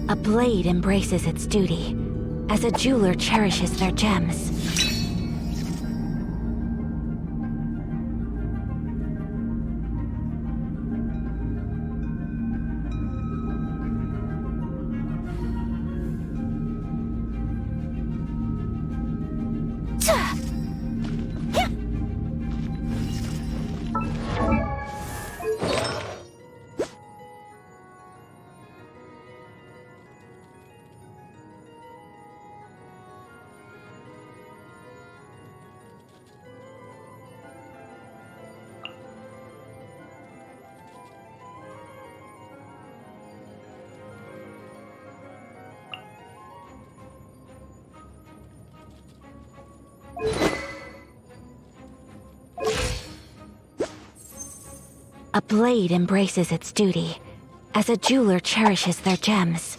A blade embraces its duty, as a jeweler cherishes their gems. A blade embraces its duty, as a jeweler cherishes their gems.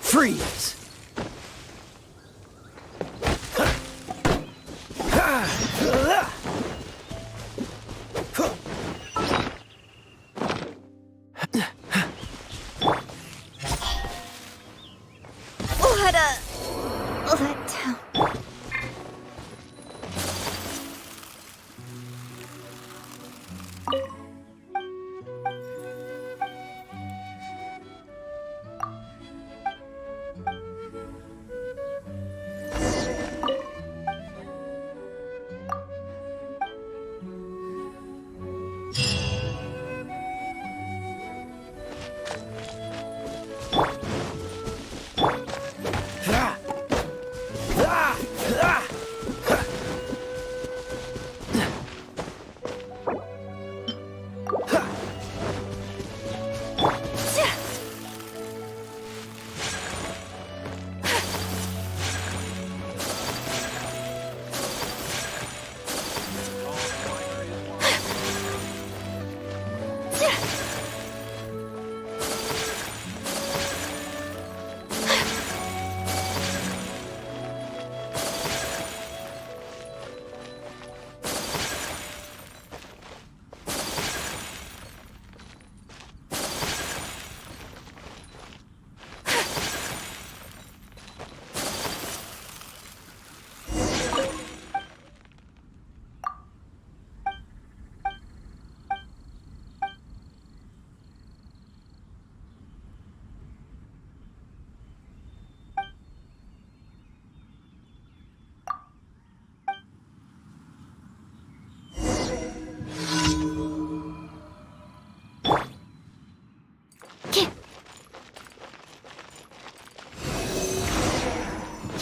Freeze!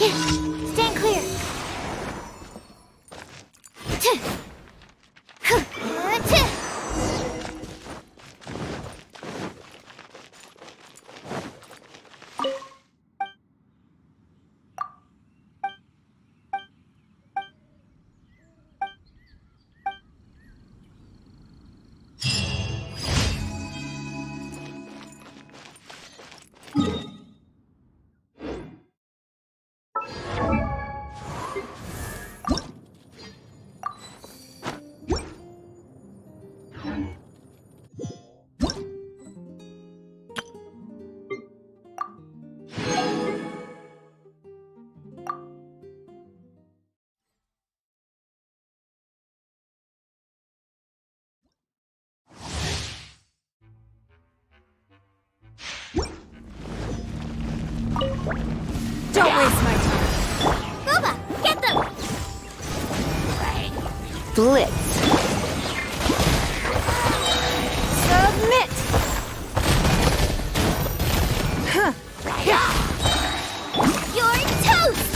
Stand clear. Don't waste my time. Boba, get them! Blitz. Submit. Huh. You're toast!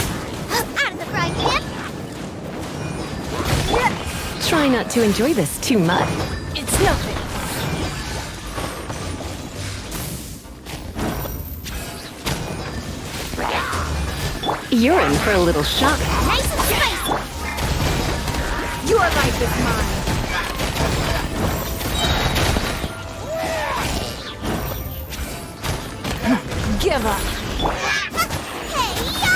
Out of the frying pan! Try not to enjoy this too much. It's nothing. You're in for a little shock. Nice and spicy! Your life is mine. Give up. Hey-ya!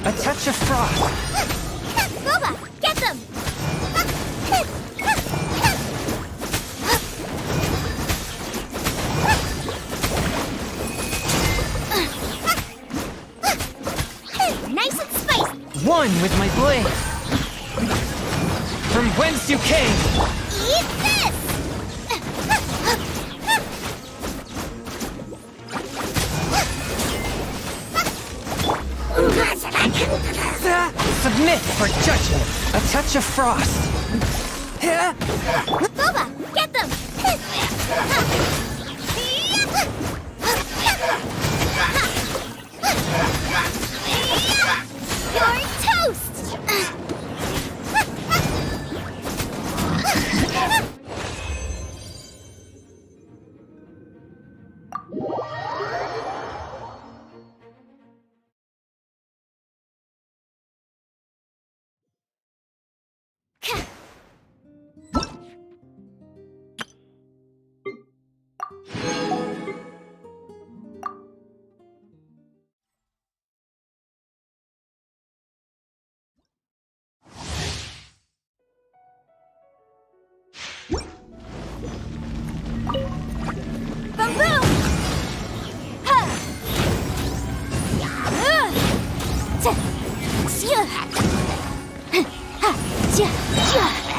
A touch of frost. Boba, get them! Nice and spicy! One with my blade. From whence you came. Eat this! Submit for judgment. A touch of frost. Boba, get them! You're toast!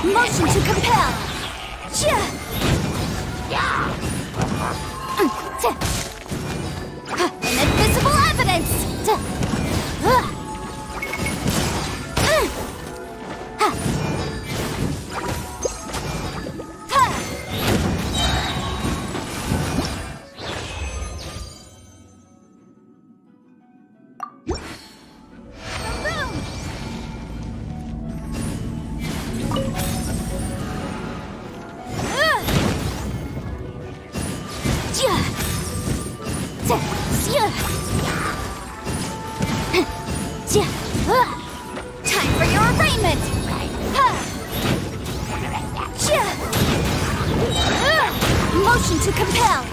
Motion to compel. Inadmissible evidence. Time for your arraignment! Motion to compel!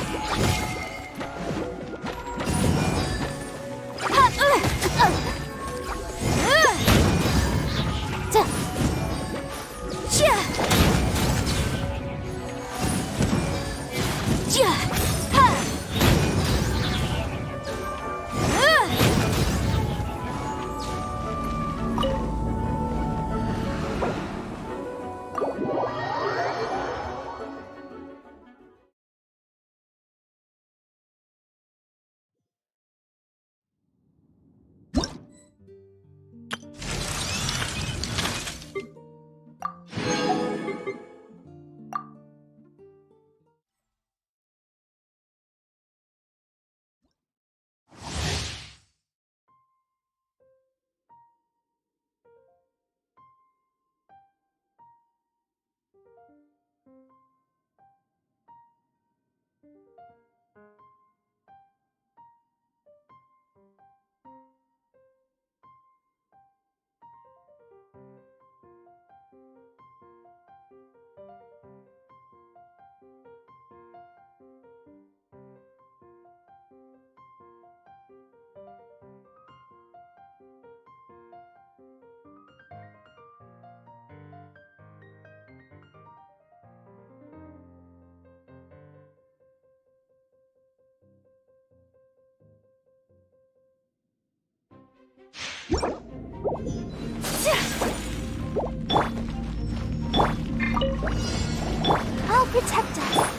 I'll protect us.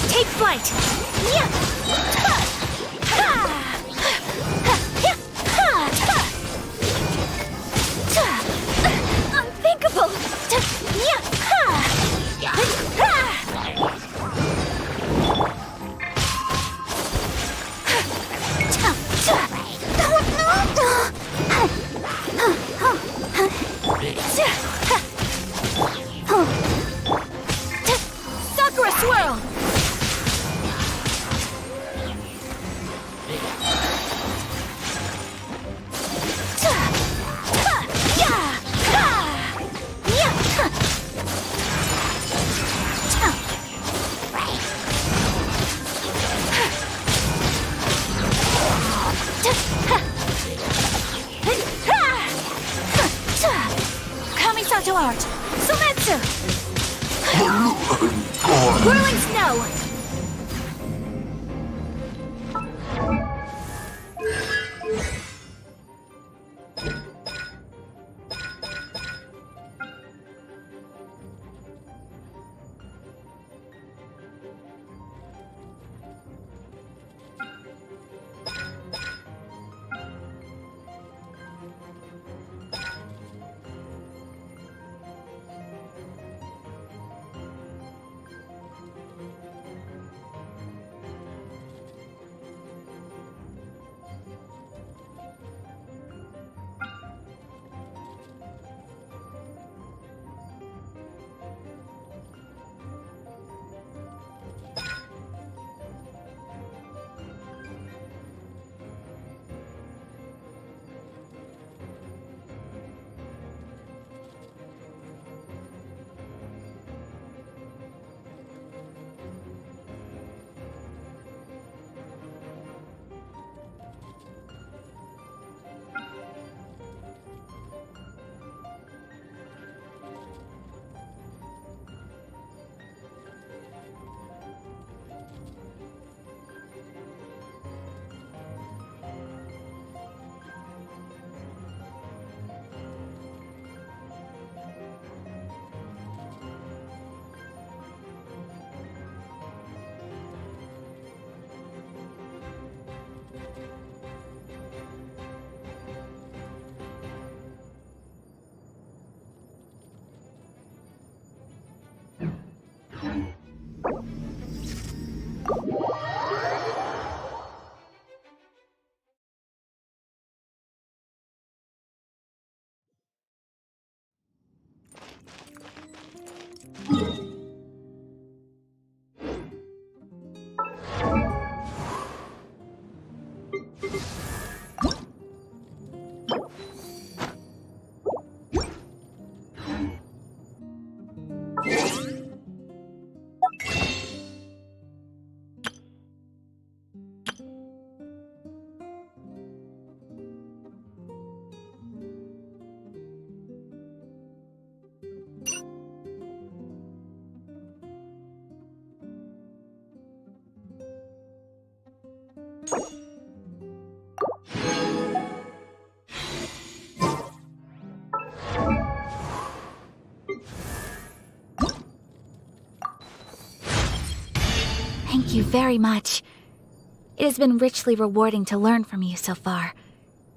Take flight! Unthinkable! Sakura swirl! Kamisato art! Sumetsu! Whirling snow! Thank you very much. It has been richly rewarding to learn from you so far,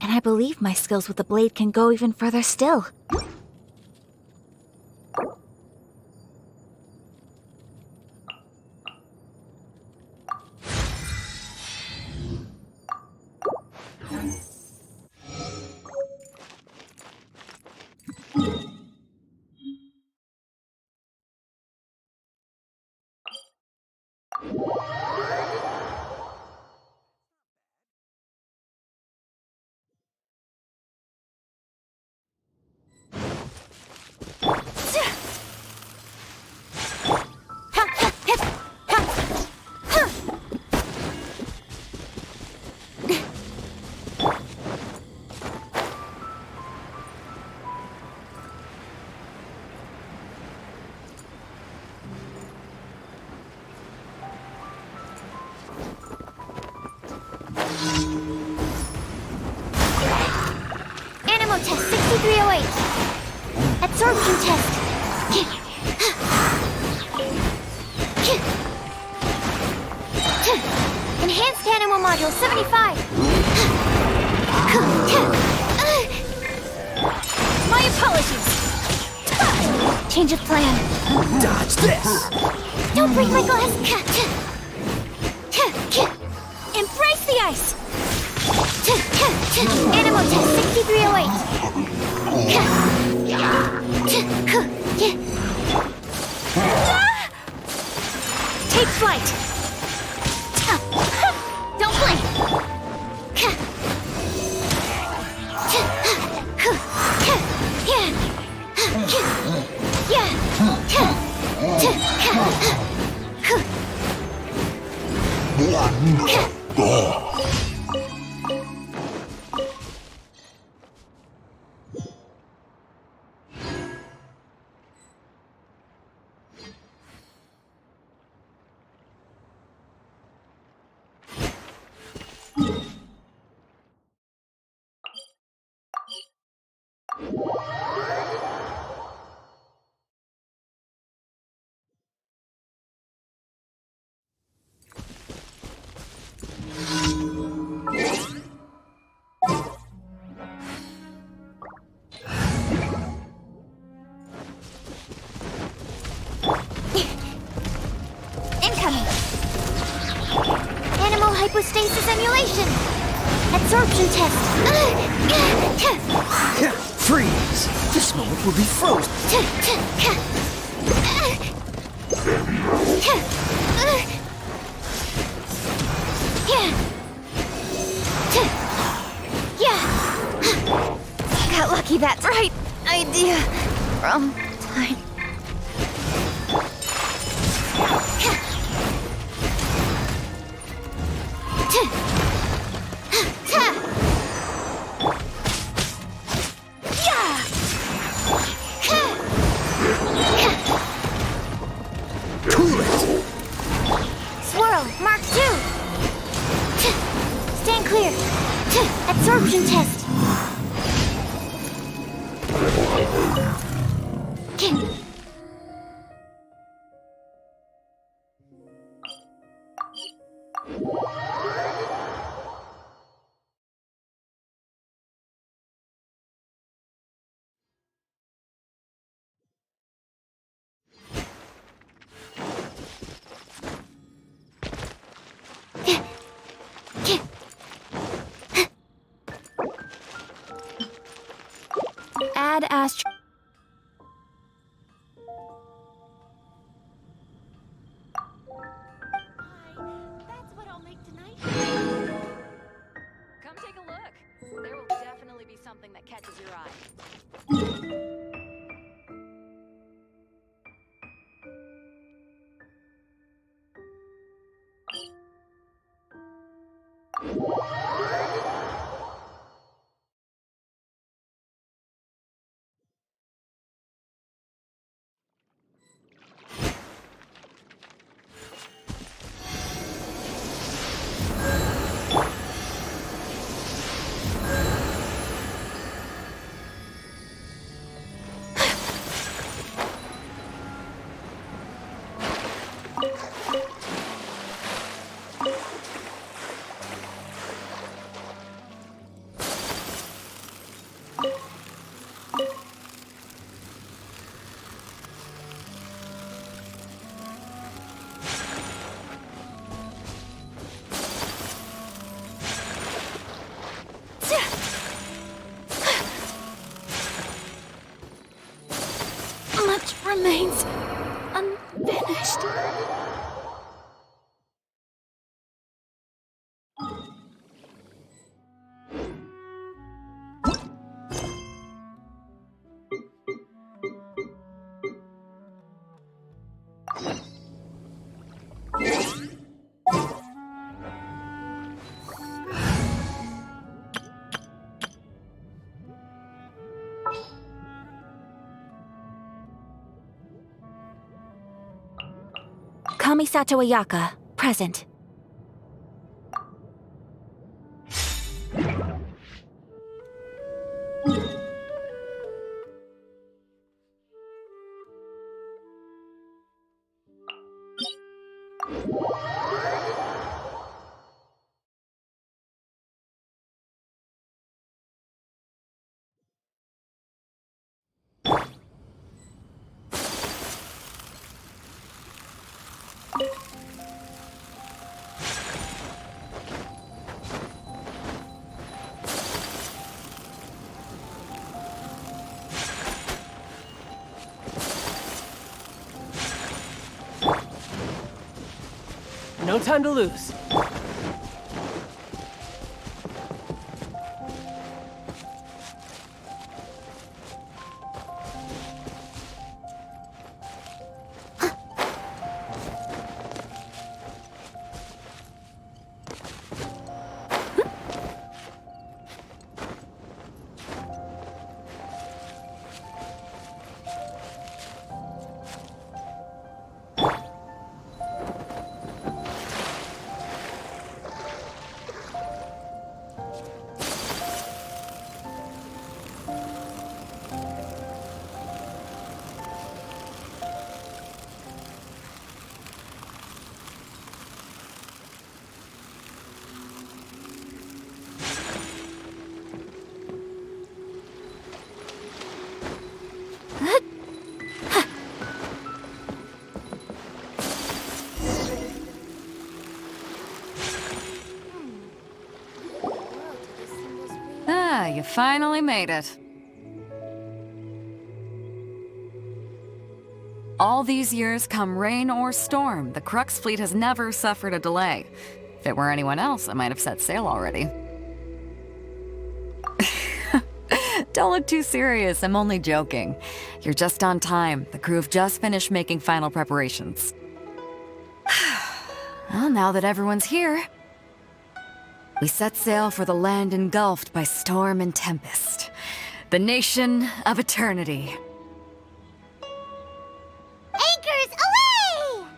and I believe my skills with the blade can go even further still. 6308. Absorption test. Enhanced animal module 75. My apologies. Change of plan. Dodge this! Don't break my glass. Embrace the ice. Animal test 6308. Take flight. Don't blink. Incoming. Animal hypostasis emulation. Absorption test. Freeze! This moment will be frozen. Got lucky, that's right. Idea from time. Swirl, Mark 2. Stand clear. Absorption test. Add astro. That's what I'll make tonight. Come take a look. There will definitely be something that catches your eye. Much remains unfinished. Kamisato Ayaka, present. No time to lose. Ah, you finally made it. All these years, come rain or storm, the Crux fleet has never suffered a delay. If it were anyone else, I might have set sail already. Don't look too serious, I'm only joking. You're just on time. The crew have just finished making final preparations. Well, now that everyone's here, we set sail for the land engulfed by storm and tempest. The nation of eternity. Anchors away!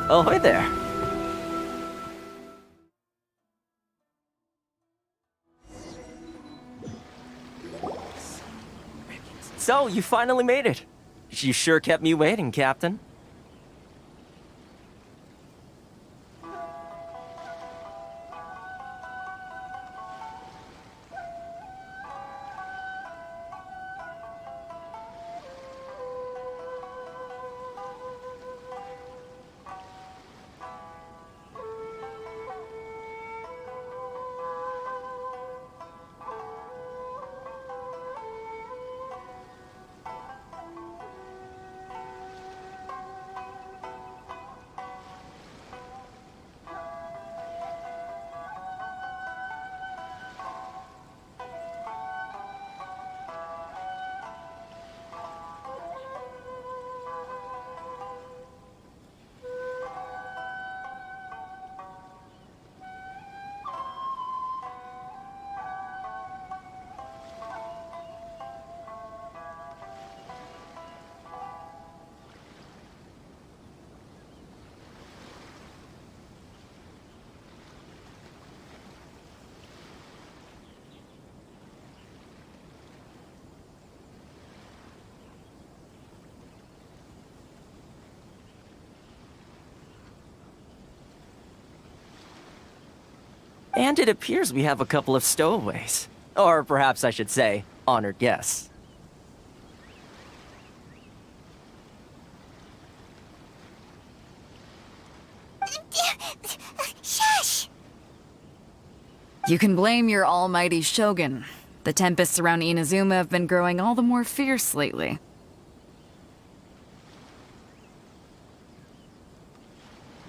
Oh, hi there. So, you finally made it. You sure kept me waiting, Captain. And it appears we have a couple of stowaways. Or perhaps I should say, honored guests. Shush! You can blame your almighty shogun. The tempests around Inazuma have been growing all the more fierce lately.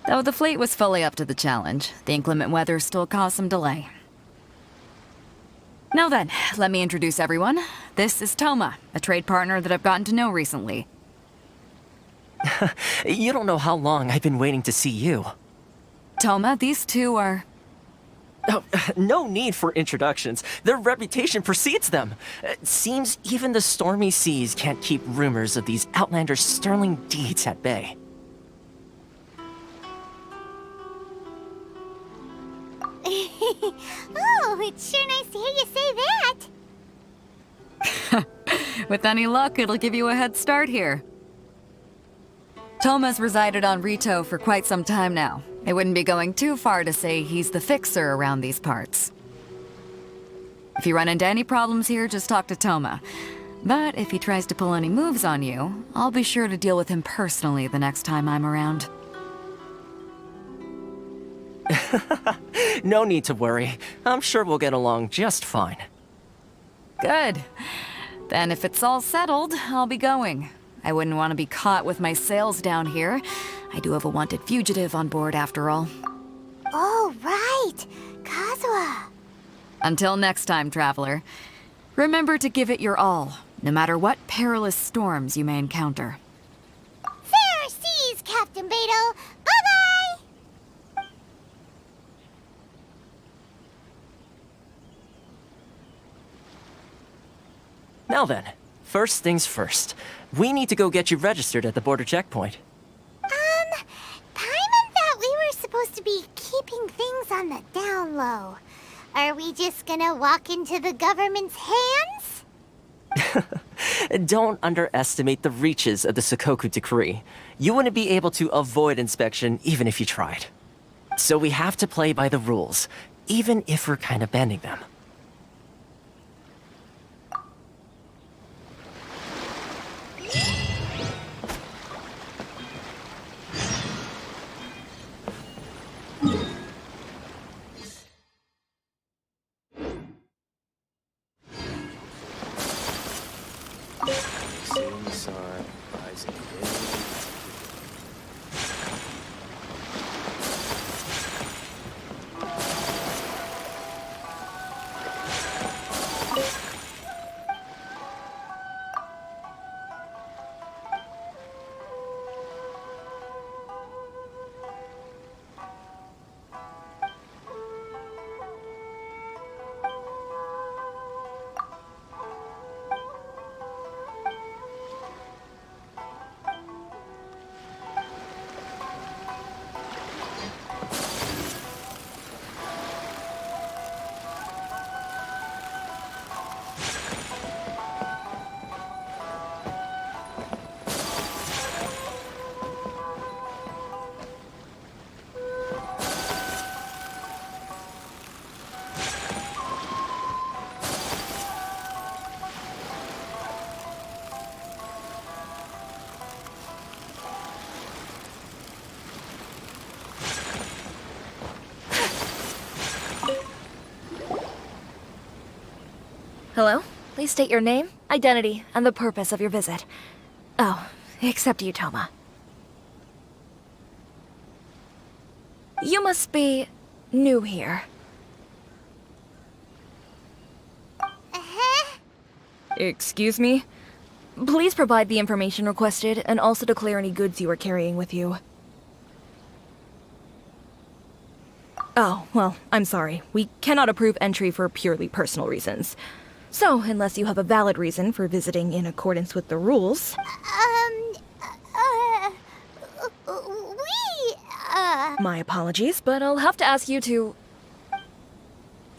Though the fleet was fully up to the challenge, the inclement weather still caused some delay. Now then, let me introduce everyone. This is Toma, a trade partner that I've gotten to know recently. You don't know how long I've been waiting to see you. Toma, these two are... Oh, no need for introductions. Their reputation precedes them. It seems even the stormy seas can't keep rumors of these outlanders' sterling deeds at bay. Oh, it's sure nice to hear you say that. With any luck, it'll give you a head start here. Toma's resided on Rito for quite some time now. It wouldn't be going too far to say he's the fixer around these parts. If you run into any problems here, just talk to Toma. But if he tries to pull any moves on you, I'll be sure to deal with him personally the next time I'm around. No need to worry. I'm sure we'll get along just fine. Good. Then if it's all settled, I'll be going. I wouldn't want to be caught with my sails down here. I do have a wanted fugitive on board after all. Oh, right. Kazuha. Until next time, traveler. Remember to give it your all, no matter what perilous storms you may encounter. Fair seas, Captain Beto. Bye-bye. Now then, first things first. We need to go get you registered at the border checkpoint. Paimon thought we were supposed to be keeping things on the down low. Are we just gonna walk into the government's hands? Don't underestimate the reaches of the Sakoku Decree. You wouldn't be able to avoid inspection even if you tried. So we have to play by the rules, even if we're kind of bending them. Hello? Please state your name, identity, and the purpose of your visit. Oh, except you, Toma. You must be new here. Excuse me? Please provide the information requested and also declare any goods you are carrying with you. Oh, well, I'm sorry. We cannot approve entry for purely personal reasons. So, unless you have a valid reason for visiting in accordance with the rules... My apologies, but I'll have to ask you to...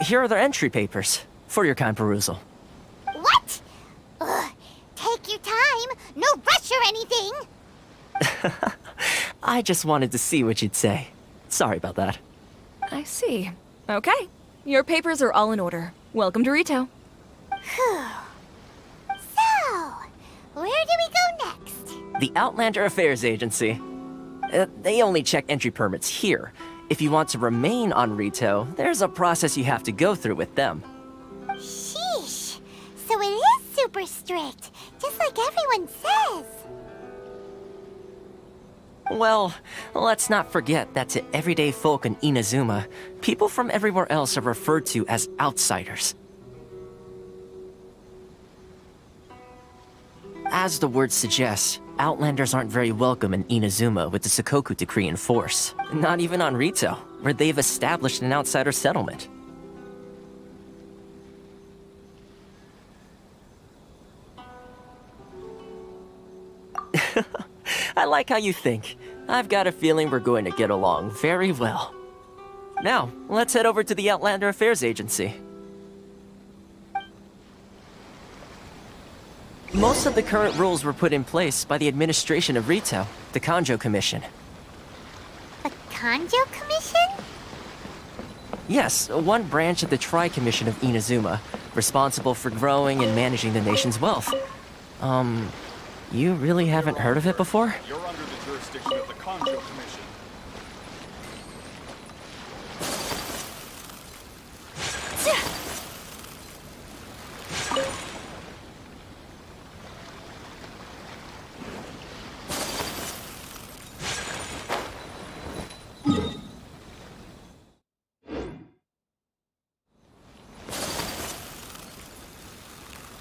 Here are the entry papers, for your kind perusal. What? Take your time. No rush or anything. I just wanted to see what you'd say. Sorry about that. I see. Okay. Your papers are all in order. Welcome to Rito. So, where do we go next? The Outlander Affairs Agency. They only check entry permits here. If you want to remain on Rito, there's a process you have to go through with them. Sheesh. So it is super strict, just like everyone says. Well, let's not forget that to everyday folk in Inazuma, people from everywhere else are referred to as outsiders. As the word suggests, Outlanders aren't very welcome in Inazuma with the Sakoku Decree in force. Not even on Rito, where they've established an outsider settlement. I like how you think. I've got a feeling we're going to get along very well. Now, let's head over to the Outlander Affairs Agency. Most of the current rules were put in place by the administration of Rito, the Kanjo Commission. The Kanjo Commission? Yes, one branch of the Tri-Commission of Inazuma, responsible for growing and managing the nation's wealth. You really haven't heard of it before? You're under the jurisdiction of the Kanjo Commission.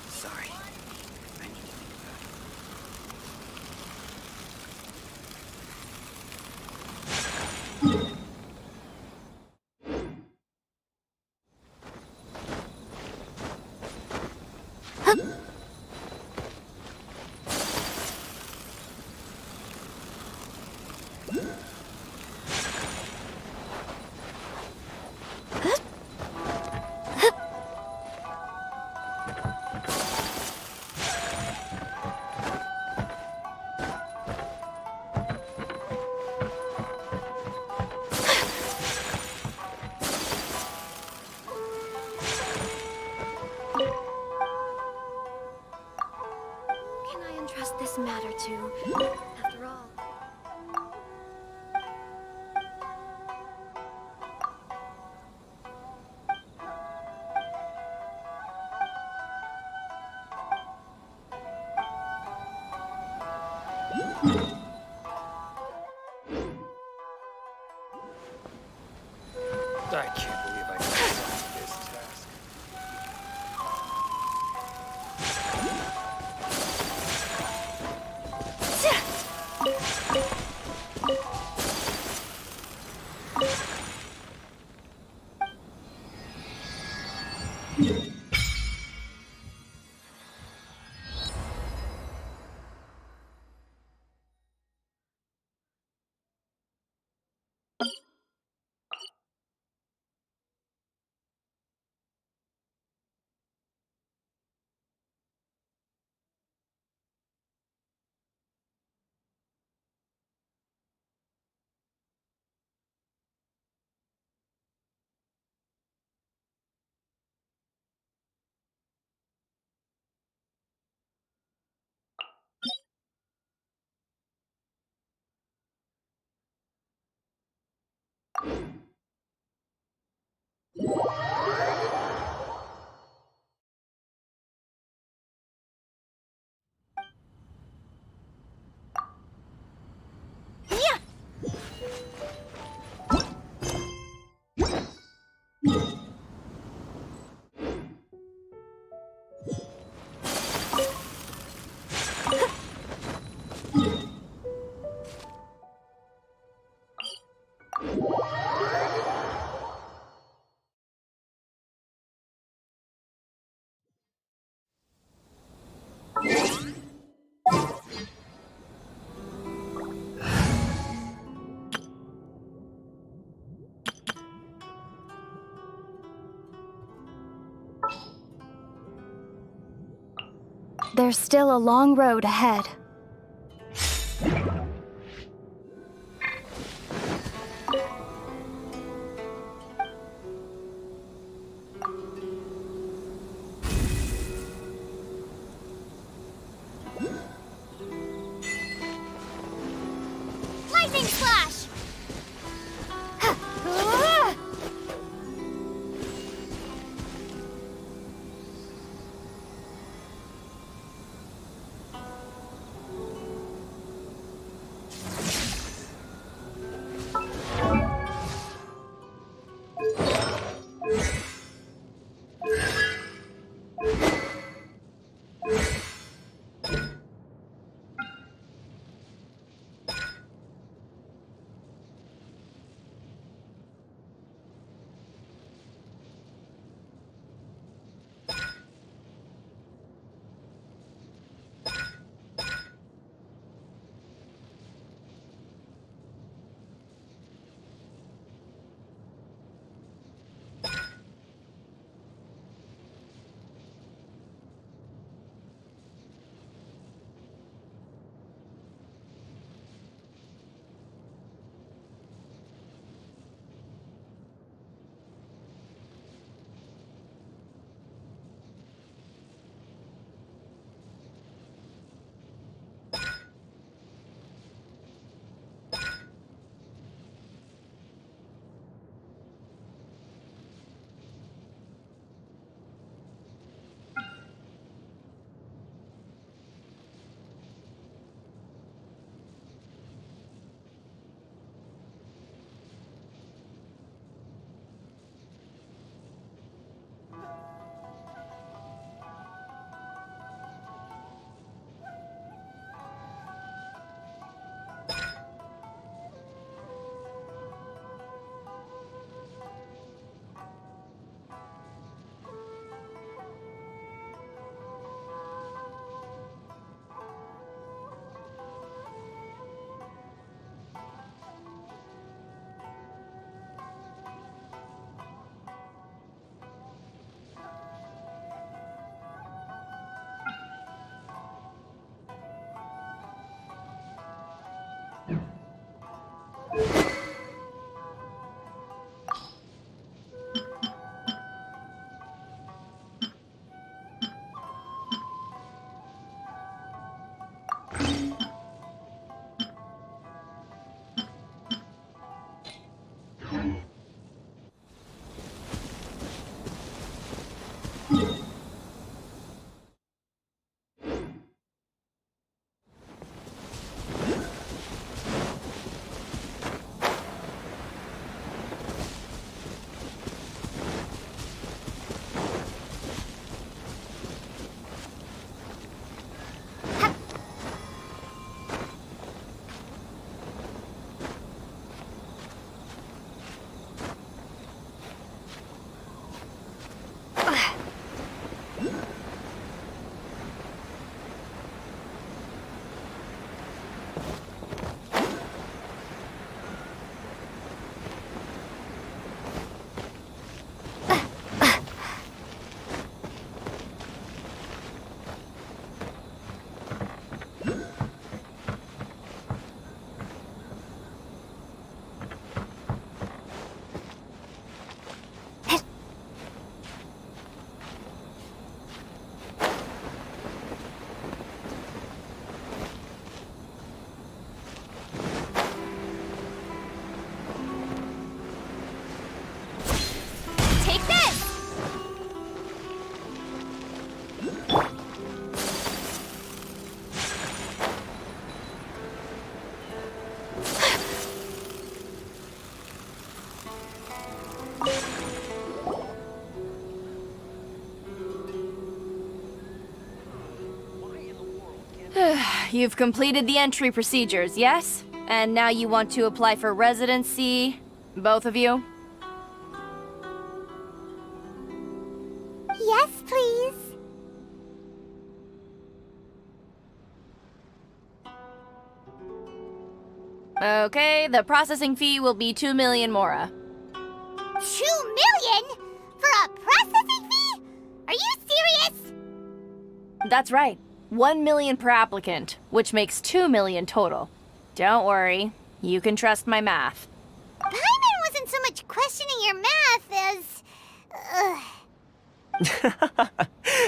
Sorry. Can I entrust this matter to, after all? I can't believe I did this task. There's still a long road ahead. you've completed the entry procedures, yes? And now you want to apply for residency, both of you? Yes, please. Okay, the processing fee will be 2 million mora. 2 million? For a processing fee? Are you serious? That's right. 1 million per applicant, which makes 2 million total. Don't worry, you can trust my math. Paimon wasn't so much questioning your math as...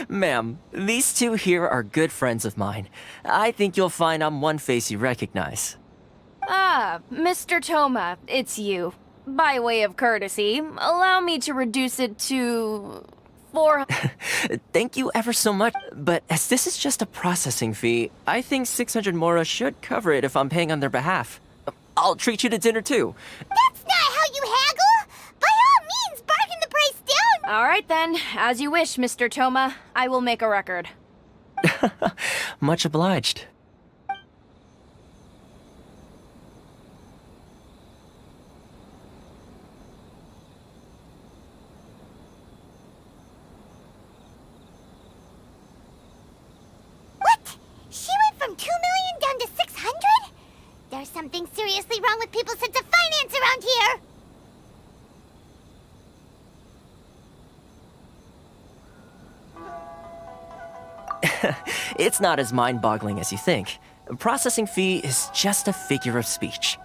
Ma'am, these two here are good friends of mine. I think you'll find I'm one face you recognize. Ah, Mr. Toma, it's you. By way of courtesy, allow me to reduce it to... 400... Thank you ever so much, but as this is just a processing fee, I think 600 mora should cover it if I'm paying on their behalf. I'll treat you to dinner too. That's not how you haggle! By all means, bargain the price down! All right then, as you wish, Mr. Toma. I will make a record. Much obliged. What? She went from 2 million down to 600? There's something seriously wrong with people's sense of finance around here! It's not as mind-boggling as you think. Processing fee is just a figure of speech.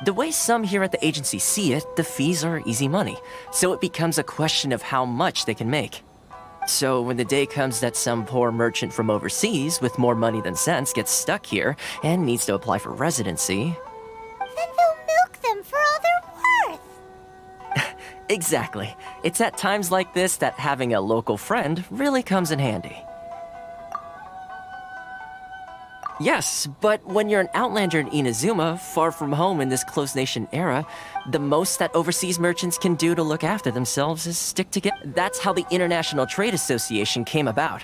The way some here at the agency see it, the fees are easy money, so it becomes a question of how much they can make. So when the day comes that some poor merchant from overseas with more money than sense gets stuck here and needs to apply for residency... Then they'll milk them for all they're worth! Exactly. It's at times like this that having a local friend really comes in handy. Yes, but when you're an outlander in Inazuma, far from home in this close nation era, the most that overseas merchants can do to look after themselves is stick together. That's how the International Trade Association came about.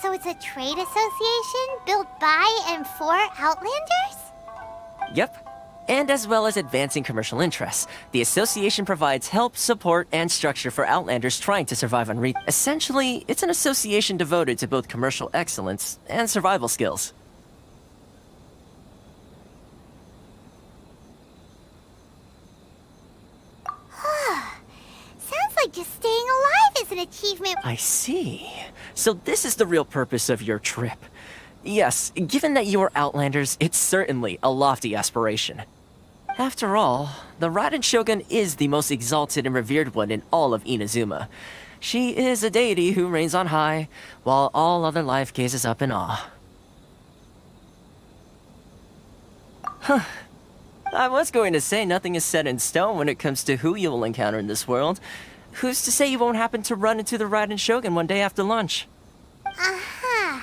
So it's a trade association built by and for Outlanders? Yep. And as well as advancing commercial interests, the association provides help, support, and structure for Outlanders trying to survive on Essentially, it's an association devoted to both commercial excellence and survival skills. Sounds like just staying alive is an achievement. I see. So this is the real purpose of your trip. Yes, given that you are Outlanders, it's certainly a lofty aspiration. After all, the Raiden Shogun is the most exalted and revered one in all of Inazuma. She is a deity who reigns on high, while all other life gazes up in awe. Huh. I was going to say nothing is set in stone when it comes to who you will encounter in this world. Who's to say you won't happen to run into the Raiden Shogun one day after lunch? Uh-huh.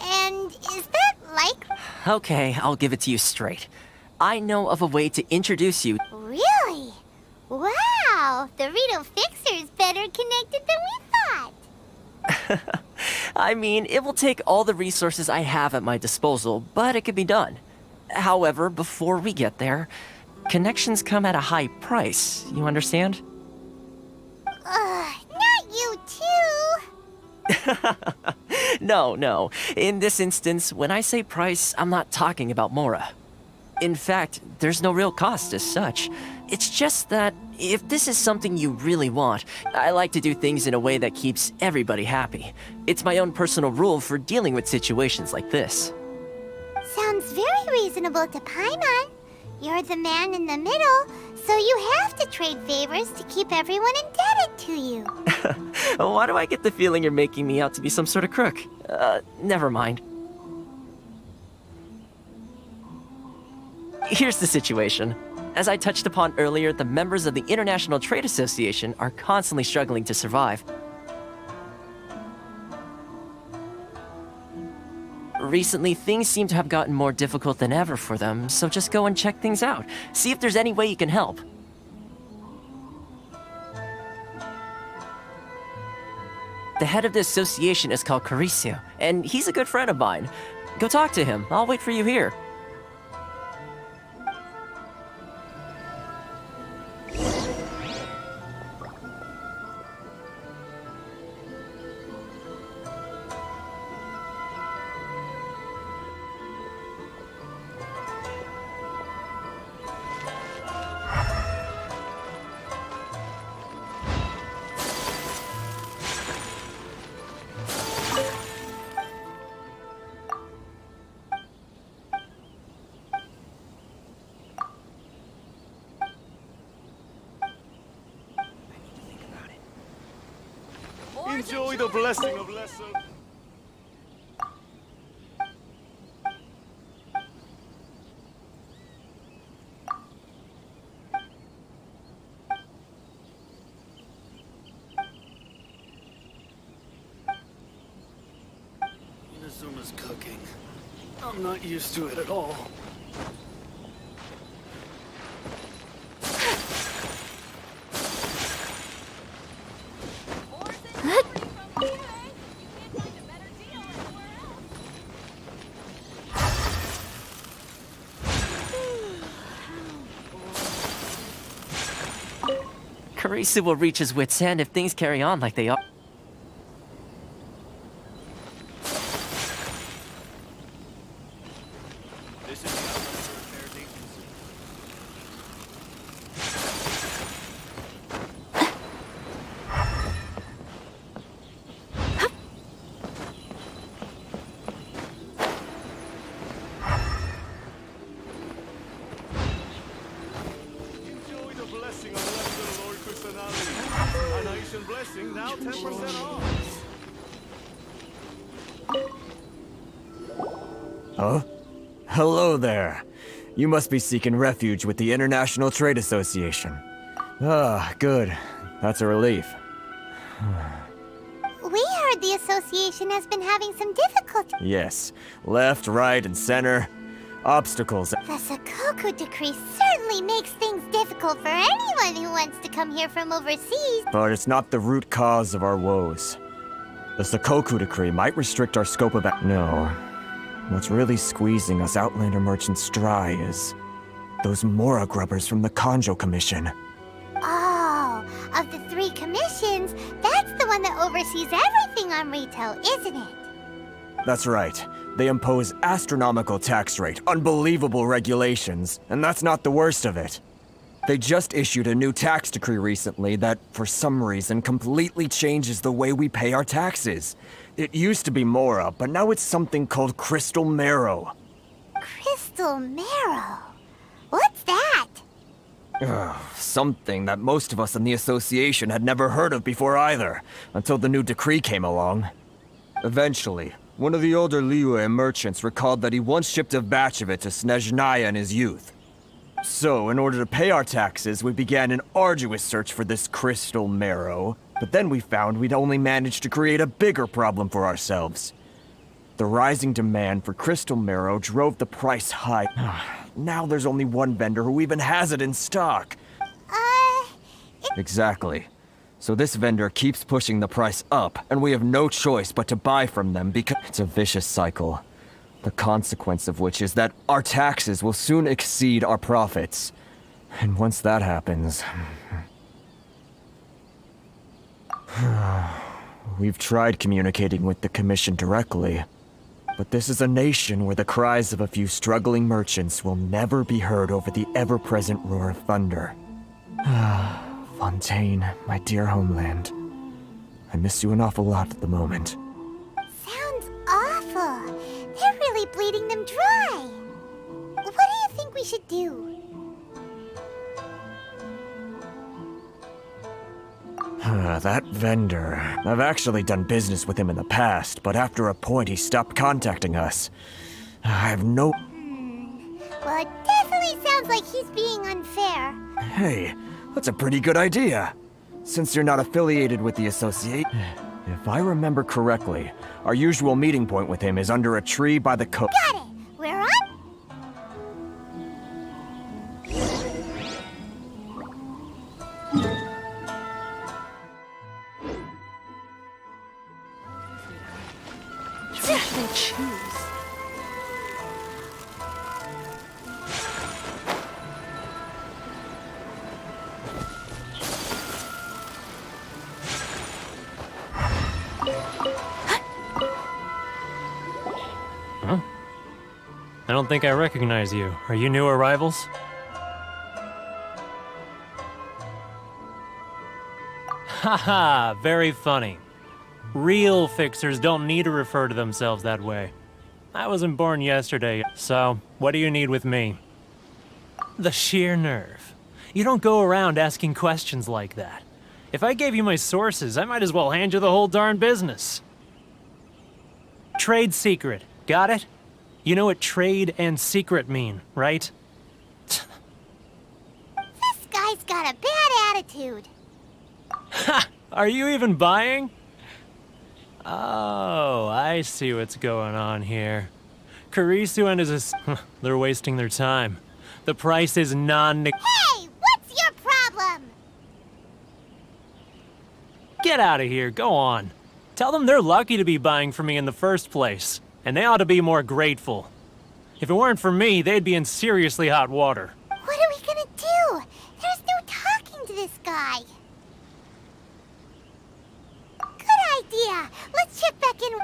And is that like... Okay, I'll give it to you straight. I know of a way to introduce you. Really? Wow! The Rito Fixer's better connected than we thought! I mean, it will take all the resources I have at my disposal, but it could be done. However, before we get there, connections come at a high price, you understand? Not you too! No. In this instance, when I say price, I'm not talking about mora. In fact, there's no real cost as such. It's just that, if this is something you really want, I like to do things in a way that keeps everybody happy. It's my own personal rule for dealing with situations like this. Sounds very reasonable to Paimon. You're the man in the middle, so you have to trade favors to keep everyone indebted to you. Why do I get the feeling you're making me out to be some sort of crook? Never mind. Here's the situation. As I touched upon earlier, the members of the International Trade Association are constantly struggling to survive. Recently, things seem to have gotten more difficult than ever for them, so just go and check things out. See if there's any way you can help. The head of the association is called Karisu, and he's a good friend of mine. Go talk to him. I'll wait for you here. Enjoy the blessing of lesser. Inazuma's cooking. I'm not used to it at all. Karisu will reach his wit's end if things carry on like they are. This is the Outlander Affairs Agency. Enjoy the blessing of lesser Lord Kusanagi. A nation blessing now 10% off. Huh? Hello there. You must be seeking refuge with the International Trade Association. Ah, good. That's a relief. We heard the association has been having some difficulty. Yes. Left, right, and center. Obstacles. The Sakoku decree certainly makes things difficult for anyone who wants to come here from overseas. But it's not the root cause of our woes. The Sakoku decree might restrict our scope of No. What's really squeezing us Outlander merchants dry is those Mora grubbers from the Kanjo Commission. Oh, of the 3 commissions, that's the one that oversees everything on retail, isn't it? That's right. They impose astronomical tax rate, unbelievable regulations, and that's not the worst of it. They just issued a new tax decree recently that, for some reason, completely changes the way we pay our taxes. It used to be Mora, but now it's something called Crystal Marrow. Crystal Marrow? What's that? Something that most of us in the association had never heard of before either, until the new decree came along. Eventually, one of the older Liyue merchants recalled that he once shipped a batch of it to Snezhnaya in his youth. So, in order to pay our taxes, we began an arduous search for this Crystal Marrow, but then we found we'd only managed to create a bigger problem for ourselves. The rising demand for Crystal Marrow drove the price high. Now there's only one vendor who even has it in stock. Exactly. So this vendor keeps pushing the price up, and we have no choice but to buy from them because it's a vicious cycle. The consequence of which is that our taxes will soon exceed our profits. And once that happens... We've tried communicating with the Commission directly, but this is a nation where the cries of a few struggling merchants will never be heard over the ever-present roar of thunder. Fontaine, my dear homeland. I miss you an awful lot at the moment. Sounds awful. They're really bleeding them dry. What do you think we should do? That vendor. I've actually done business with him in the past, but after a point he stopped contacting us. I have no... Well, it definitely sounds like he's being unfair. Hey, that's a pretty good idea. Since you're not affiliated with the associate... If I remember correctly, our usual meeting point with him is under a tree by the Got it! We're on? don't think I recognize you. Are you new arrivals? Haha, very funny. Real fixers don't need to refer to themselves that way. I wasn't born yesterday, so what do you need with me? The sheer nerve. You don't go around asking questions like that. If I gave you my sources, I might as well hand you the whole darn business. Trade secret, got it? You know what trade and secret mean, right? This guy's got a bad attitude. Ha! Are you even buying? Oh, I see what's going on here. Karisu and his they're wasting their time. The price is Hey, what's your problem? Get out of here, go on. Tell them they're lucky to be buying from me in the first place, and they ought to be more grateful. If it weren't for me, they'd be in seriously hot water. What are we gonna do? There's no talking to this guy. Good idea. Let's check back in.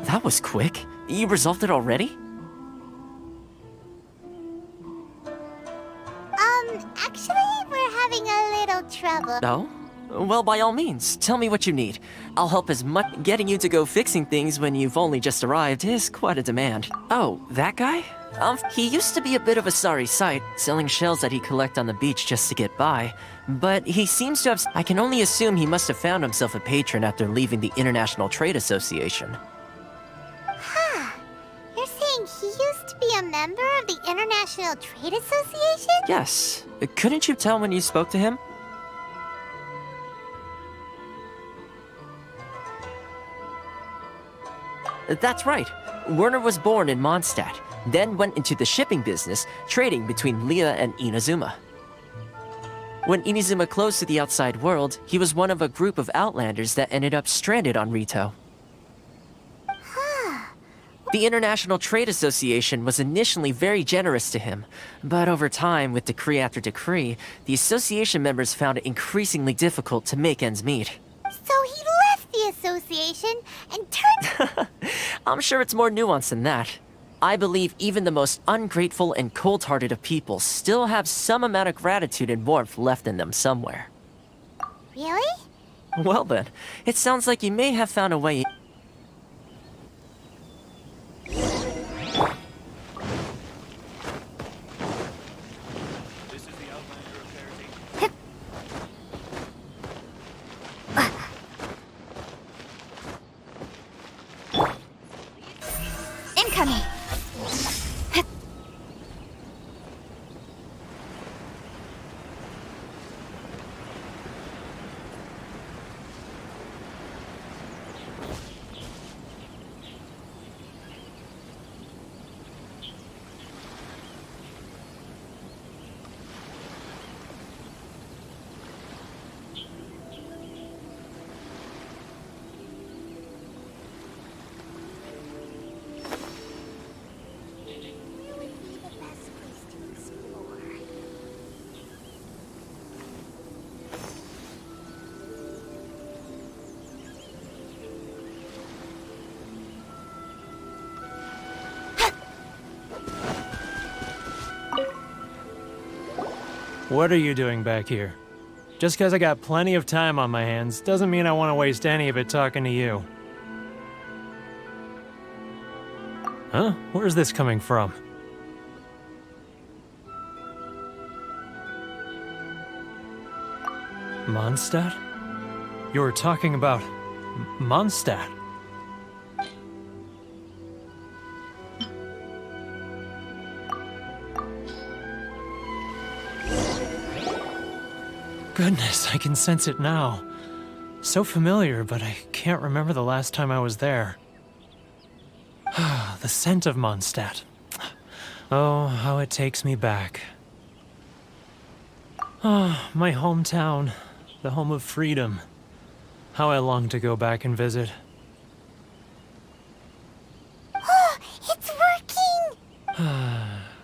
That was quick. You resolved it already? Actually, we're having a little trouble. No? Well, by all means, tell me what you need. I'll help as much. Getting you to go fixing things when you've only just arrived is quite a demand. Oh, that guy? He used to be a bit of a sorry sight, selling shells that he'd collect on the beach just to get by. But he seems to have... I can only assume he must have found himself a patron after leaving the International Trade Association. You're saying he used to be a member of the International Trade Association? Yes. Couldn't you tell when you spoke to him? That's right. Werner was born in Mondstadt, then went into the shipping business, trading between Leah and Inazuma. When Inazuma closed to the outside world, he was one of a group of outlanders that ended up stranded on Rito. The International Trade Association was initially very generous to him, but over time, with decree after decree, the association members found it increasingly difficult to make ends meet. So he left the association and turned... I'm sure it's more nuanced than that. I believe even the most ungrateful and cold-hearted of people still have some amount of gratitude and warmth left in them somewhere. Really? Well then, it sounds like you may have found a way... Incoming! What are you doing back here? Just because I got plenty of time on my hands doesn't mean I want to waste any of it talking to you. Huh? Where's this coming from? Mondstadt? You were talking about... Mondstadt? goodness, I can sense it now. So familiar, but I can't remember the last time I was there. The scent of Mondstadt. Oh, how it takes me back. Ah, my hometown, the home of freedom. How I long to go back and visit. Oh, it's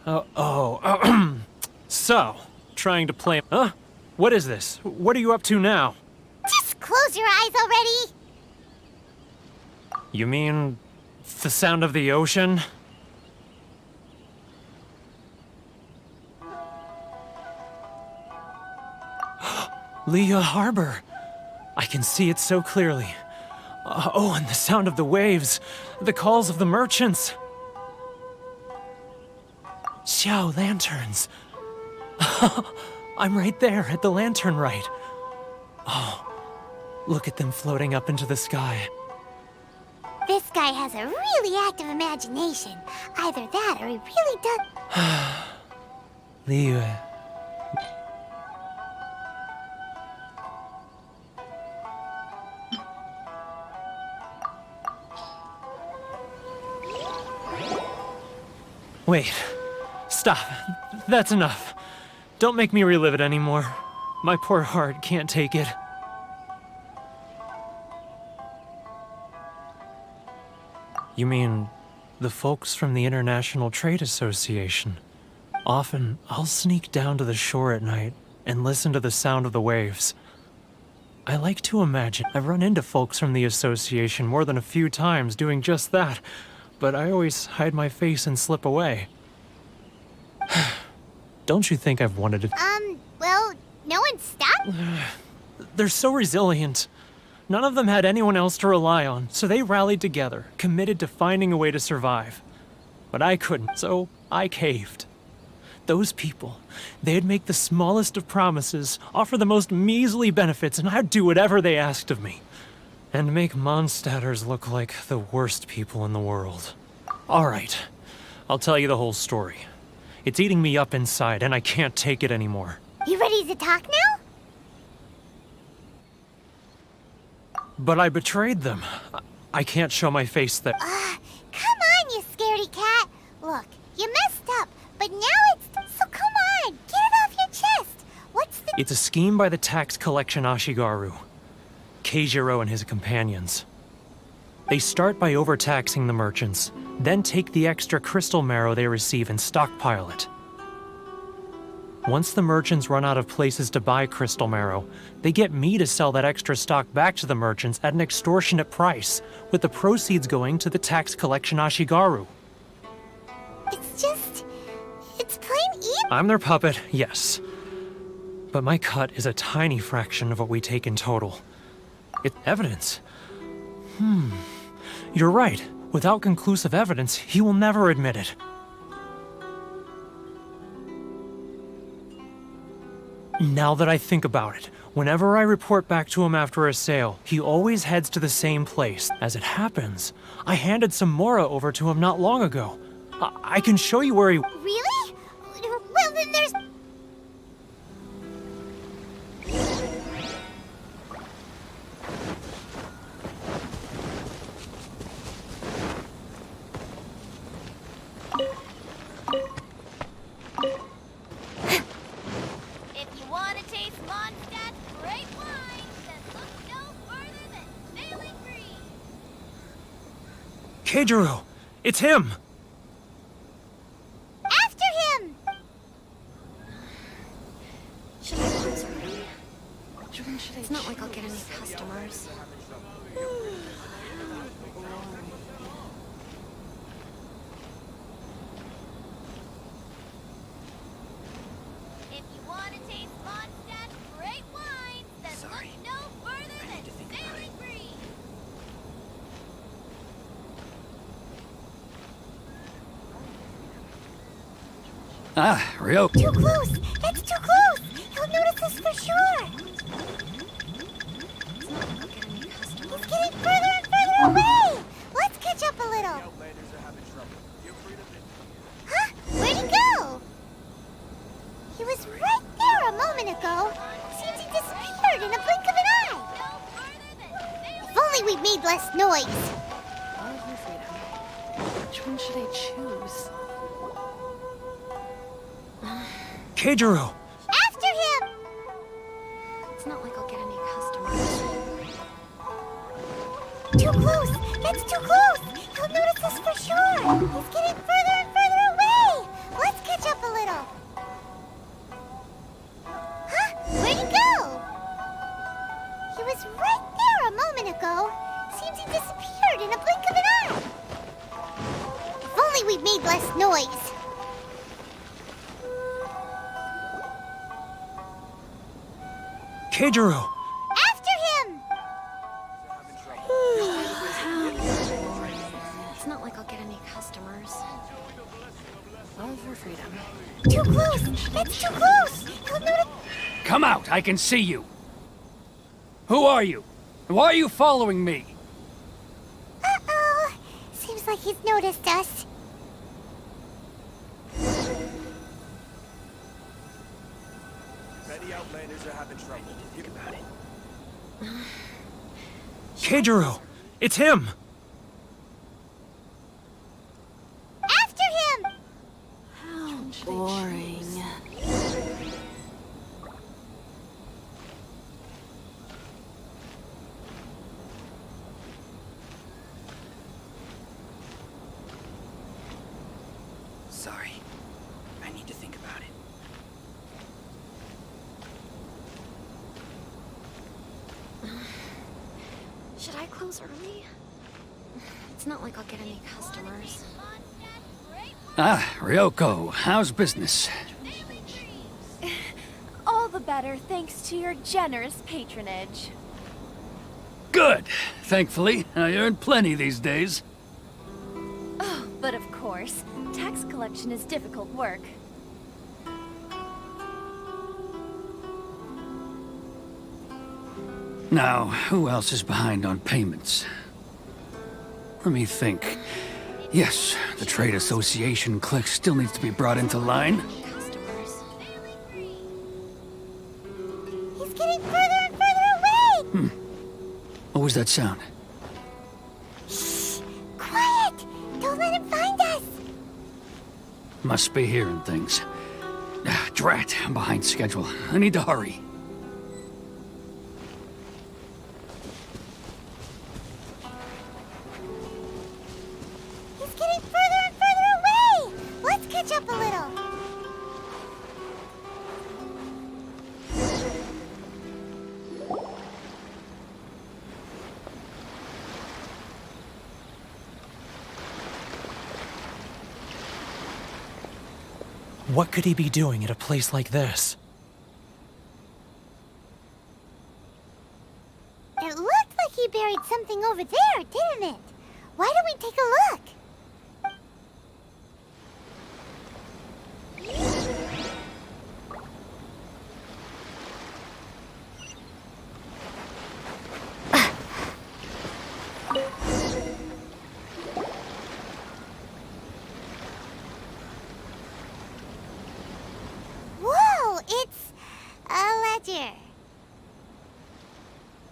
working! So, trying to play... Huh? What is this? What are you up to now? Just close your eyes already! You mean... the sound of the ocean? Leah Harbor! I can see it so clearly. Oh, and the sound of the waves. The calls of the merchants. Xiao lanterns. I'm right there at the lantern right. Oh, look at them floating up into the sky. This guy has a really active imagination. Either that or he really does... Leah. Wait. Stop. That's enough. Don't make me relive it anymore. My poor heart can't take it. You mean the folks from the International Trade Association? Often, I'll sneak down to the shore at night and listen to the sound of the waves. I like to imagine I've run into folks from the association more than a few times doing just that, but I always hide my face and slip away. Don't you think I've wanted to... well, no one stopped? They're so resilient. None of them had anyone else to rely on, so they rallied together, committed to finding a way to survive. But I couldn't, so I caved. Those people, they'd make the smallest of promises, offer the most measly benefits, and I'd do whatever they asked of me. And make Mondstadters look like the worst people in the world. All right, I'll tell you the whole story. It's eating me up inside, and I can't take it anymore. You ready to talk now? But I betrayed them. I can't show my face there. Come on, you scaredy cat. Look, you messed up, but now it's... So come on, get it off your chest. What's the... It's a scheme by the tax collection Ashigaru. Keijiro and his companions. They start by overtaxing the merchants, then take the extra crystal marrow they receive and stockpile it. Once the merchants run out of places to buy crystal marrow, they get me to sell that extra stock back to the merchants at an extortionate price, with the proceeds going to the tax collection Ashigaru. It's plain evil. I'm their puppet, yes. But my cut is a tiny fraction of what we take in total. It's evidence. You're right. Without conclusive evidence, he will never admit it. Now that I think about it, whenever I report back to him after a sale, he always heads to the same place. As it happens, I handed some Mora over to him not long ago. I can show you where he... Really? Well, then there's... Keijiro! It's him! After him! Should I close early? It's not like I'll get any customers. If you want to taste Mondstadt's great wine, then look no further than Sailing Green. Ryo. Too close! That's too close! He'll notice us for sure! He's getting further and further away! Let's catch up a little! Huh? Where'd he go? He was right there a moment ago. Seems he disappeared. only we made less noise. Which one should I choose? Keijiro! After him! It's not like I'll get any customers. Too close! That's too close! He'll notice us for sure! He's getting further and further away! Let's catch up a little. Huh? Where'd he go? He was right there a moment ago. Seems he disappeared in a blink of an eye. If only we'd made less noise. Keijiro! After him! It's not like I'll get any customers. All for freedom. Too close! That's too close! He'll notice. Come out, I can see you. Who are you? Why are you following me? Uh-oh. Seems like he's noticed us. Many outlanders are having trouble. Think about it. Keijiro! It's him! After him! How boring. Sorry. I need to think about it. Should I close early? It's not like I'll get any customers. Ah, Ryoko, how's business? All the better thanks to your generous patronage. Good. Thankfully, I earn plenty these days. Oh, but of course, tax collection is difficult work. Now, who else is behind on payments? Let me think. Yes, the trade association clique still needs to be brought into line. Customers. He's getting further and further away! What was that sound? Shh! Quiet! Don't let him find us! Must be hearing things. Ah, drat, I'm behind schedule. I need to hurry. He's getting further and further away! Let's catch up a little. What could he be doing at a place like this? It looked like he buried something over there, didn't it? Why don't we take a look? Whoa, it's a ledger.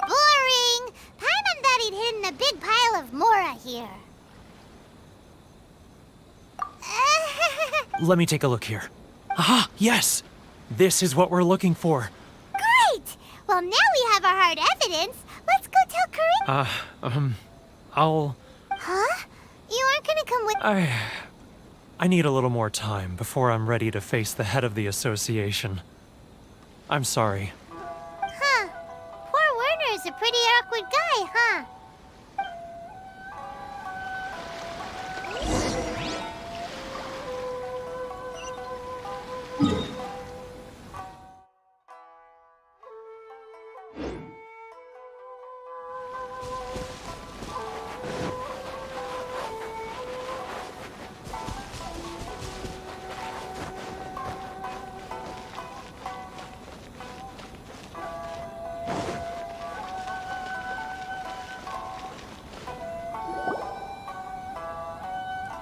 Boring! Paimon thought he'd hidden a big pile of Mora here. Let me take a look here. Ah, yes! This is what we're looking for. Great! Well, now we have our hard evidence. Let's go tell Corinne. I'll... Huh? You aren't gonna come with... I need a little more time before I'm ready to face the head of the association. I'm sorry. Huh. Poor Werner's a pretty awkward guy, huh?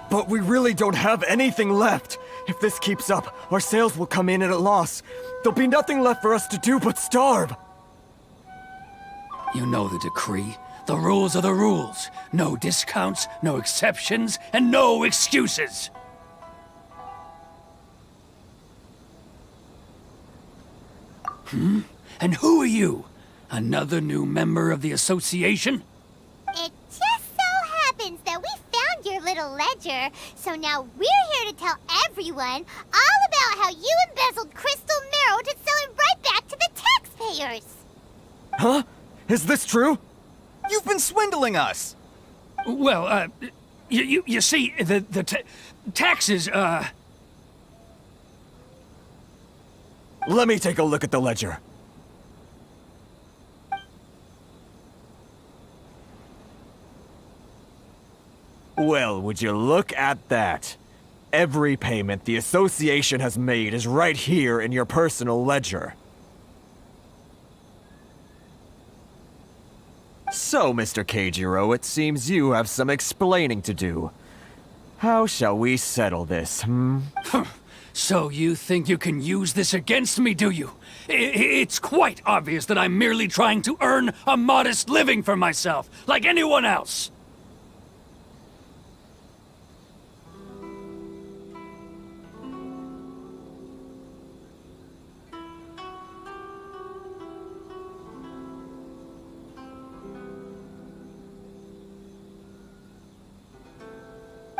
But we really don't have anything left. If this keeps up, our sales will come in at a loss. There'll be nothing left for us to do but starve. You know the decree. The rules are the rules. No discounts, no exceptions, and no excuses. And who are you? Another new member of the association? It just so happens that we found your little ledger, so now we're here to tell everyone all about how you embezzled crystal marrow to sell it right back to the taxpayers. Huh? Is this true? You've been swindling us! Well, you see, the taxes, Let me take a look at the ledger. Well, would you look at that? Every payment the association has made is right here in your personal ledger. So, Mr. Keijiro, it seems you have some explaining to do. How shall we settle this, So you think you can use this against me, do you? It's quite obvious that I'm merely trying to earn a modest living for myself, like anyone else.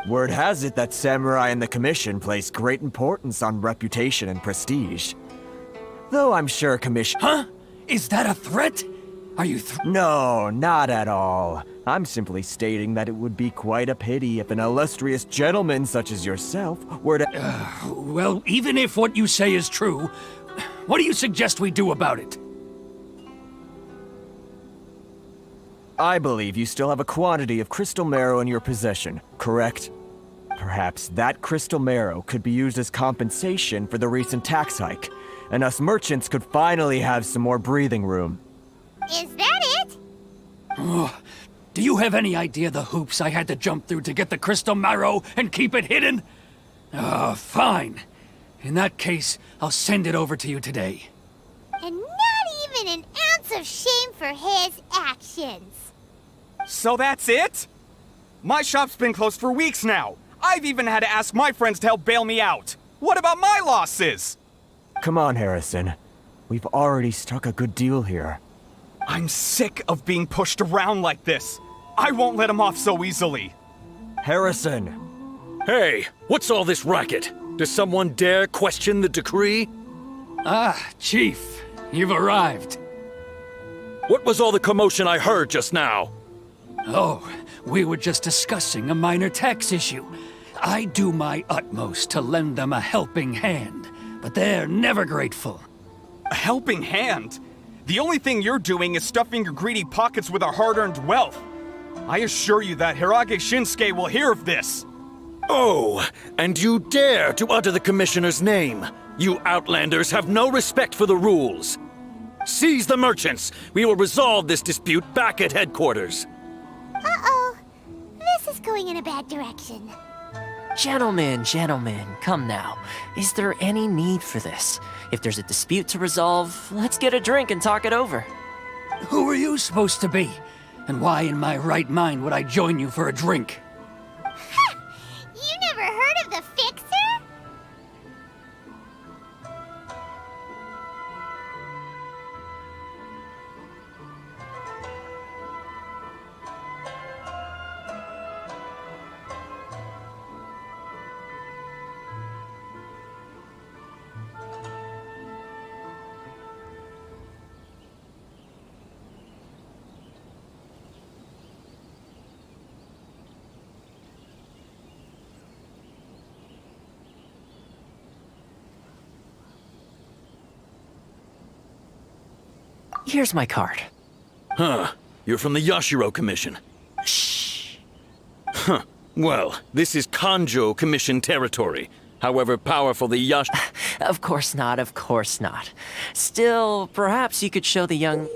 Word has it that samurai in the commission place great importance on reputation and prestige. Though I'm sure commission— Huh? Is that a threat? Are you No, not at all. I'm simply stating that it would be quite a pity if an illustrious gentleman such as yourself were to— Well, even if what you say is true, what do you suggest we do about it? I believe you still have a quantity of crystal marrow in your possession, correct? Perhaps that crystal marrow could be used as compensation for the recent tax hike, and us merchants could finally have some more breathing room. Is that it? Oh, do you have any idea the hoops I had to jump through to get the crystal marrow and keep it hidden? Fine. In that case, I'll send it over to you today. And not even an ounce of shame for his actions. So that's it? My shop's been closed for weeks now. I've even had to ask my friends to help bail me out. What about my losses? Come on, Harrison. We've already struck a good deal here. I'm sick of being pushed around like this. I won't let him off so easily. Harrison! Hey, what's all this racket? Does someone dare question the decree? Ah, Chief, you've arrived. What was all the commotion I heard just now? Oh, we were just discussing a minor tax issue. I do my utmost to lend them a helping hand, but they're never grateful. A helping hand? The only thing you're doing is stuffing your greedy pockets with our hard-earned wealth. I assure you that Hirage Shinsuke will hear of this. Oh, and you dare to utter the Commissioner's name. You Outlanders have no respect for the rules. Seize the merchants. We will resolve this dispute back at headquarters. Uh-oh. This is going in a bad direction. Gentlemen, come now. Is there any need for this? If there's a dispute to resolve, let's get a drink and talk it over. Who are you supposed to be? And why in my right mind would I join you for a drink? Ha! You never heard of the Fixer? Here's my card. Huh. You're from the Yashiro Commission. Shh. Huh. Well, this is Kanjo Commission territory. However powerful the Of course not. Still, perhaps you could show the young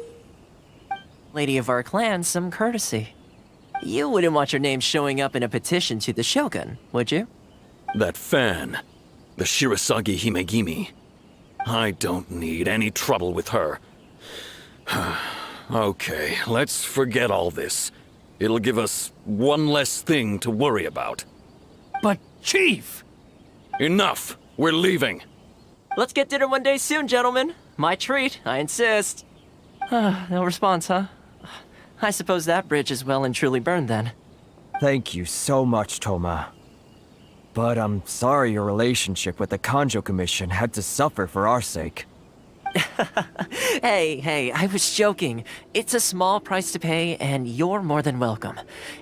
lady of our clan some courtesy. You wouldn't want your name showing up in a petition to the Shogun, would you? That fan. The Shirasagi Himegimi. I don't need any trouble with her. Okay, let's forget all this. It'll give us one less thing to worry about. But, Chief! Enough! We're leaving! Let's get dinner one day soon, gentlemen. My treat, I insist. No response, huh? I suppose that bridge is well and truly burned then. Thank you so much, Toma. But I'm sorry your relationship with the Kanjo Commission had to suffer for our sake. Hey, I was joking. It's a small price to pay, and you're more than welcome.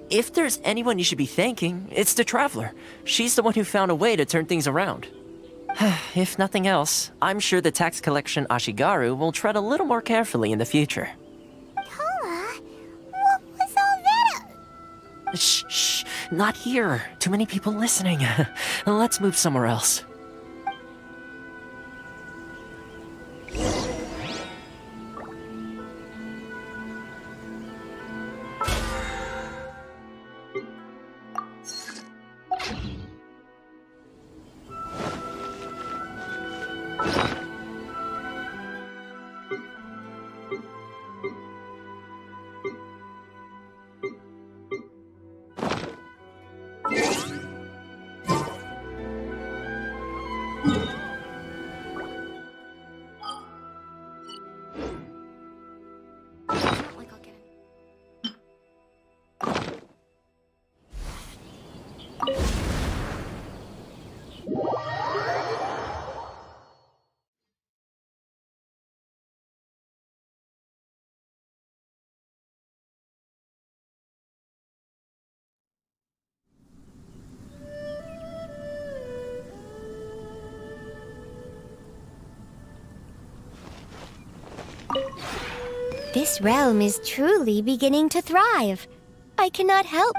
If there's anyone you should be thanking, it's the Traveler. She's the one who found a way to turn things around. If nothing else, I'm sure the tax collection Ashigaru will tread a little more carefully in the future. Toma, what was all that? Shh, not here. Too many people listening. Let's move somewhere else. This realm is truly beginning to thrive. I cannot help.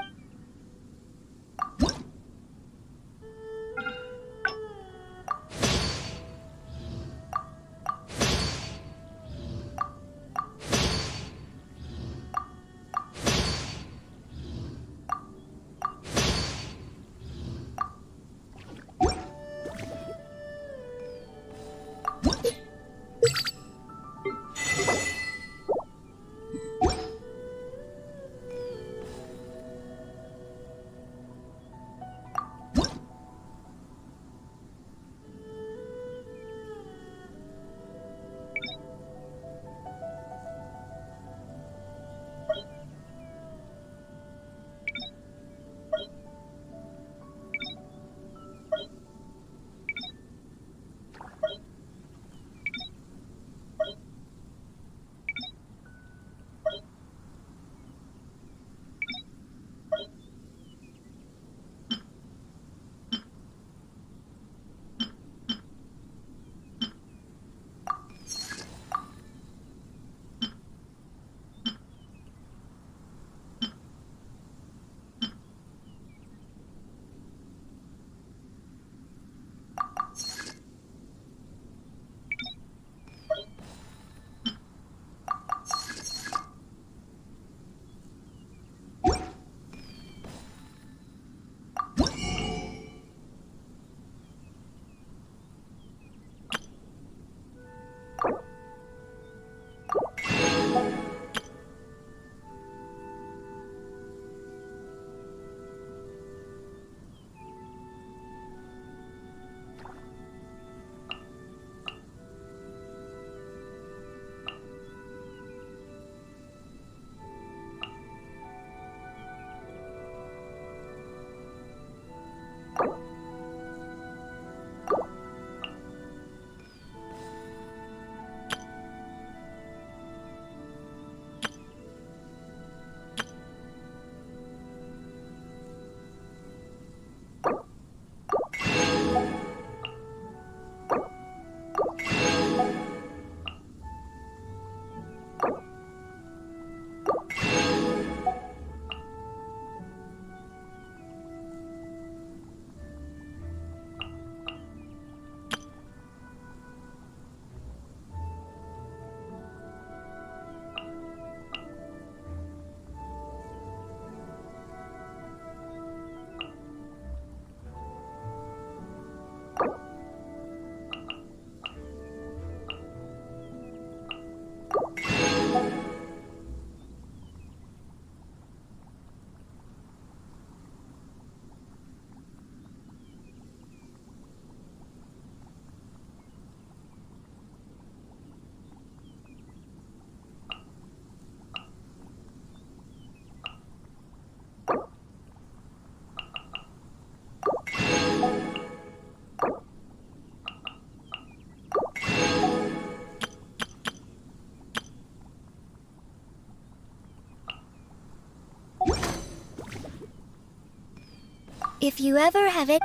If you ever have it...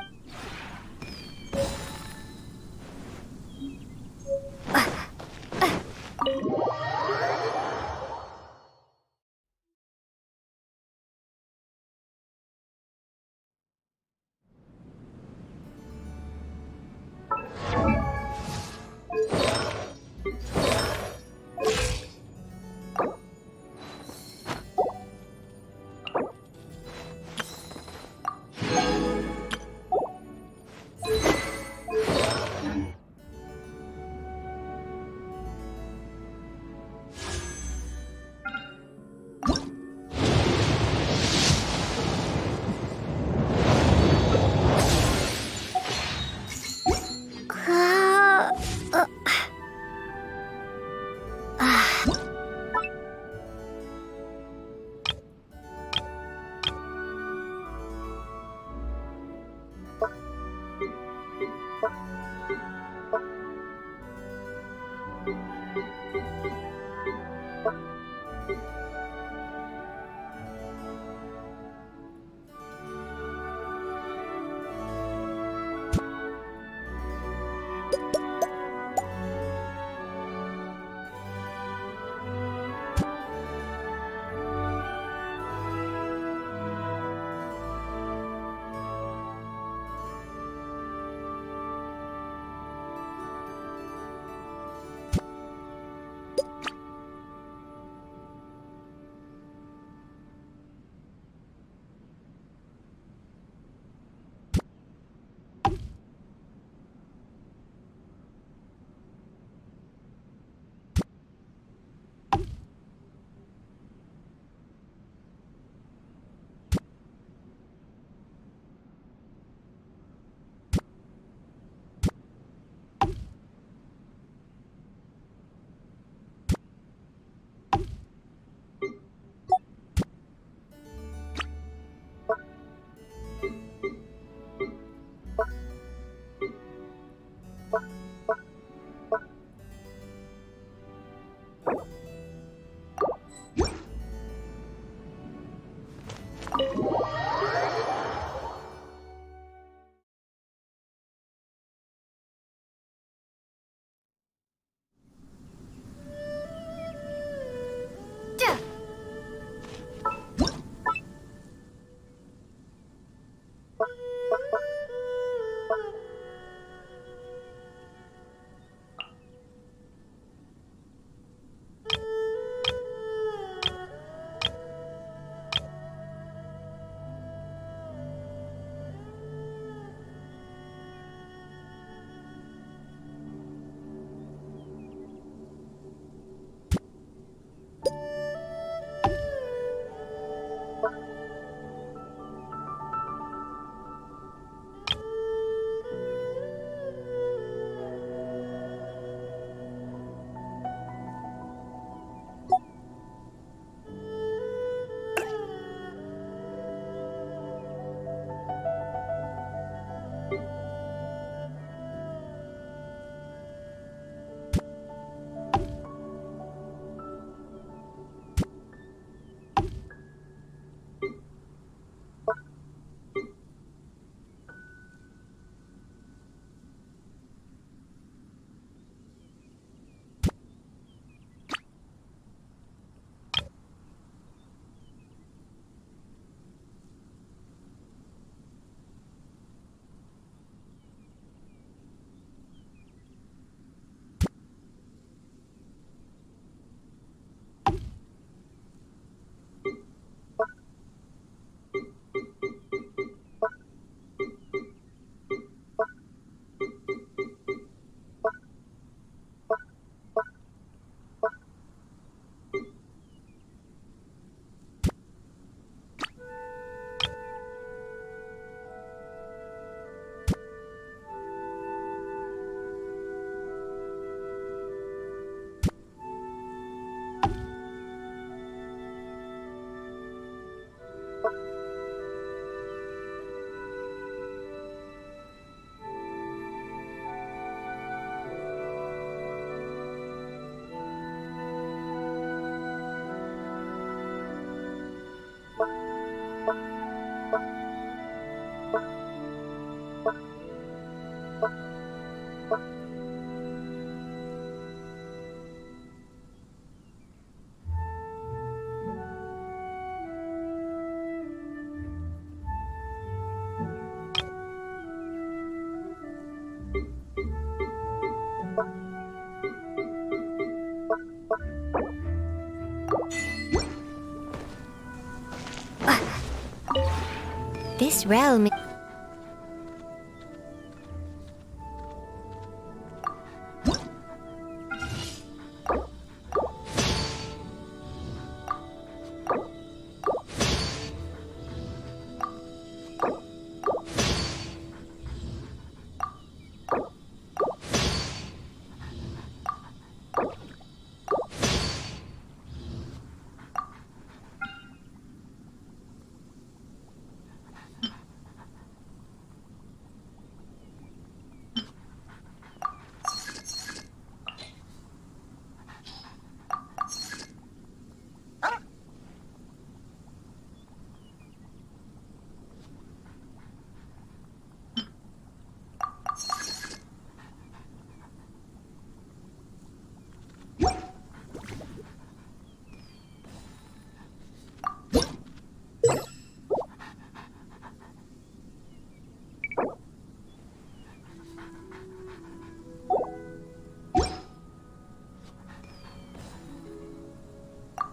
This realm...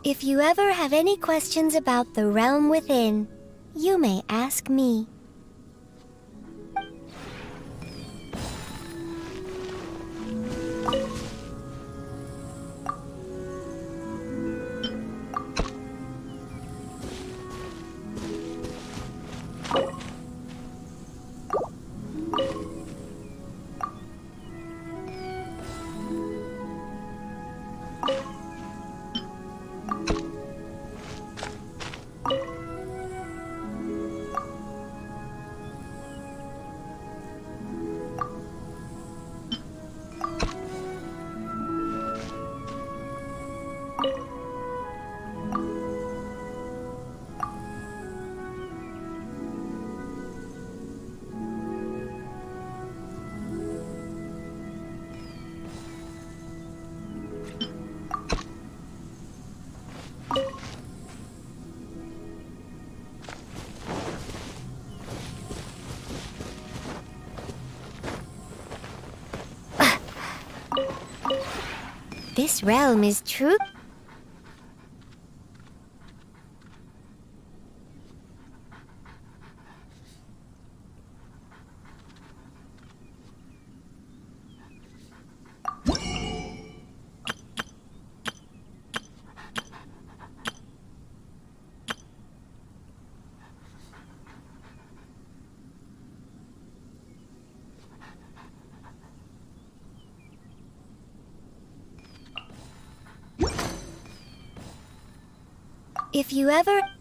If you ever have any questions about the realm within, you may ask me. This realm is true. If you ever...